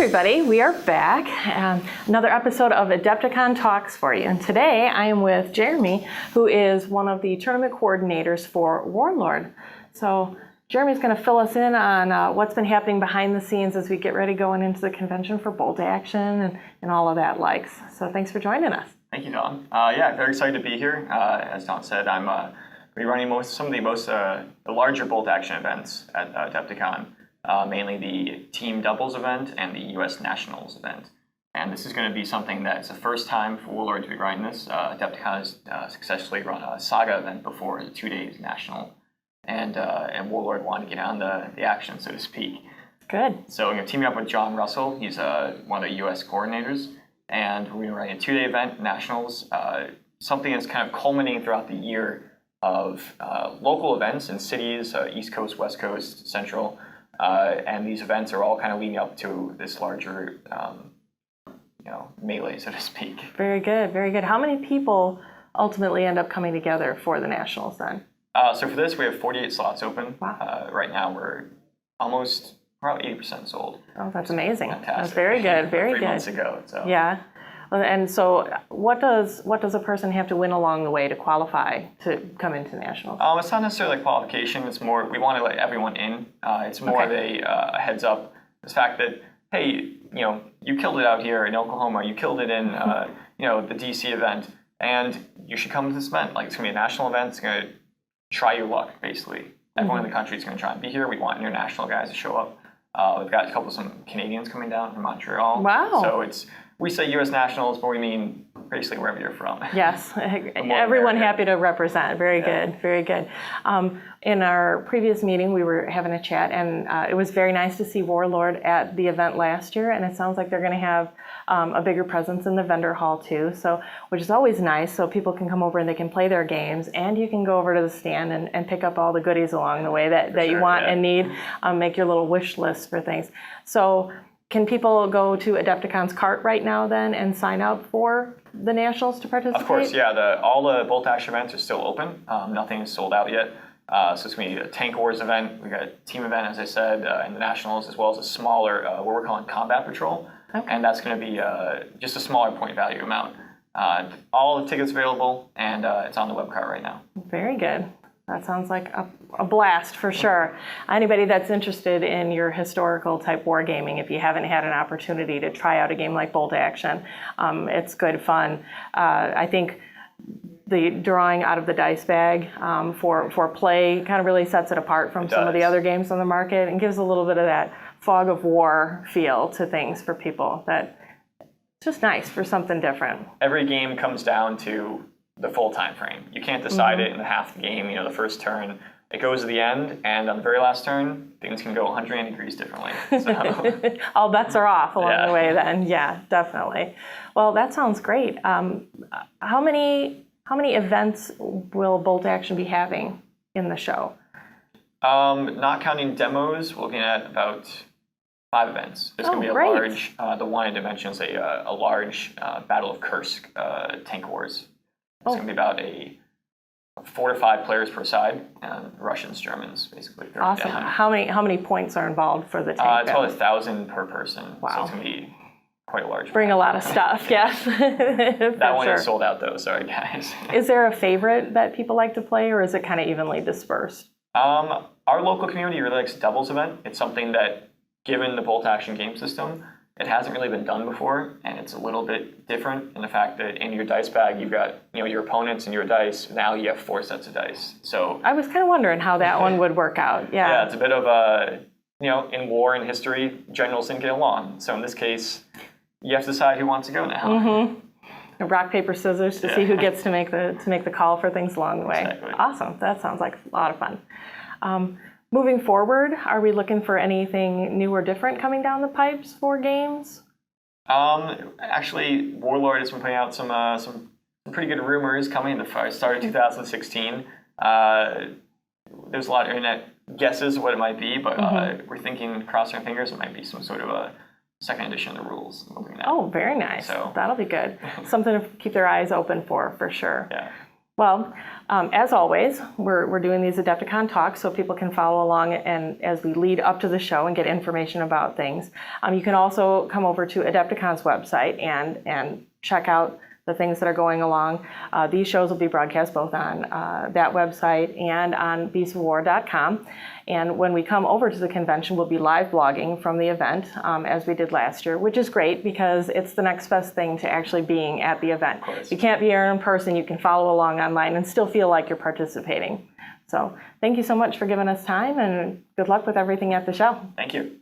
everybody, we are back. Another episode of AdeptiCon Talks for you. And today I am with Jeremy, who is one of the tournament coordinators for Warlord. So Jeremy's going to fill us in on what's been happening behind the scenes as we get ready going into the convention for bolt action and all of that likes. So thanks for joining us. Thank you, Dawn. Yeah, very excited to be here. As Dawn said, I'm running some of the larger bolt action events at AdeptiCon. Mainly the team doubles event and the U.S. Nationals event. And this is going to be something that's the first time for Warlord to be running this. AdeptiCon has successfully run a SAGA event before, the 2 days national. And Warlord wanted to get on the action, so to speak. Good. So I'm going to team up with John Russell. He's one of the U.S. coordinators. And we're going to run a 2-day event, nationals, something that's kind of culminating throughout the year of local events in cities, East Coast, West Coast, Central. And these events are all kind of leading up to this larger, melee, so to speak. Very good, very good. How many people ultimately end up coming together for the Nationals then? So for this, we have 48 slots open. Wow. Right now, we're probably 80% sold. Oh, that's amazing. Fantastic. That's very good, very good. 3 months ago. So. Yeah. And so what does a person have to win along the way to qualify to come into Nationals? It's not necessarily like qualification. It's more, we want to let everyone in. It's more of a heads up. The fact that, hey, you killed it out here in Oklahoma. You killed it in, the DC event. And you should come to this event. Like, it's going to be a national event. It's going to try your luck, basically. Everyone in the country is going to try and be here. We want international guys to show up. We've got some Canadians coming down from Montreal. Wow. So we say U.S. Nationals, but we mean basically wherever you're from. Yes, everyone happy to represent. Very good, very good. In our previous meeting, we were having a chat, and it was very nice to see Warlord at the event last year, and it sounds like they're going to have a bigger presence in the vendor hall too, which is always nice, so people can come over and they can play their games, and you can go over to the stand and pick up all the goodies along the way that you want and need, make your little wish list for things. So can people go to Adepticon's cart right now then and sign up for the Nationals to participate? Of course, yeah. All the bolt action events are still open. Nothing is sold out yet. So it's going to be a Tank Wars event. We got a team event, as I said, and the Nationals, as well as a smaller, what we're calling Combat Patrol. Okay. And that's going to be just a smaller point value amount. All the tickets available, and it's on the web cart right now. Very good. That sounds like a blast for sure. Anybody that's interested in your historical type wargaming, if you haven't had an opportunity to try out a game like Bolt Action, it's good fun. I think the drawing out of the dice bag for play kind of really sets it apart from some of the other games on the market and gives a little bit of that fog of war feel to things for people. That it's just nice for something different. Every game comes down to the full time frame. You can't decide it in the half the game, the first turn. It goes to the end, and on the very last turn, things can go 180 degrees differently. So. All bets are off along the way then. Yeah, definitely. Well, that sounds great. How many events will Bolt Action be having in the show? Not counting demos, we're looking at about 5 events. There's going to be a large, the one I did mention is a large Battle of Kursk Tank Wars. It's going to be about 4 to 5 players per side, Russians, Germans, basically. Awesome. How many points are involved for the tank? It's about 1,000 per person. Wow. So it's going to be quite a large. Bring a lot of stuff, yes. That one is sold out though. Sorry, guys. Is there a favorite that people like to play, or is it kind of evenly dispersed? Our local community really likes doubles event. It's something that, given the bolt action game system, it hasn't really been done before, and it's a little bit different in the fact that in your dice bag, you've got your opponents and your dice. Now you have 4 sets of dice. So I was kind of wondering how that one would work out. Yeah. Yeah, it's a bit of a, in war and history, generals didn't get along. So in this case, you have to decide who wants to go now. Mm-hmm. Rock, paper, scissors to see who gets to make the call for things along the way. Exactly. Awesome. That sounds like a lot of fun. Moving forward, are we looking for anything new or different coming down the pipes for games? Actually, Warlord has been putting out some pretty good rumors coming. The start of 2016. There's a lot of internet guesses what it might be, but we're thinking, crossing our fingers, it might be some sort of a second edition of the rules. Oh, very nice. So that'll be good. Something to keep their eyes open for sure. Yeah. Well, as always, we're doing these AdeptiCon talks so people can follow along and as we lead up to the show and get information about things. You can also come over to AdeptiCon's website and check out the things that are going along. These shows will be broadcast both on that website and on beastsofwar.com. And when we come over to the convention, we'll be live blogging from the event as we did last year, which is great because it's the next best thing to actually being at the event. You can't be here in person, you can follow along online and still feel like you're participating. So thank you so much for giving us time and good luck with everything at the show. Thank you.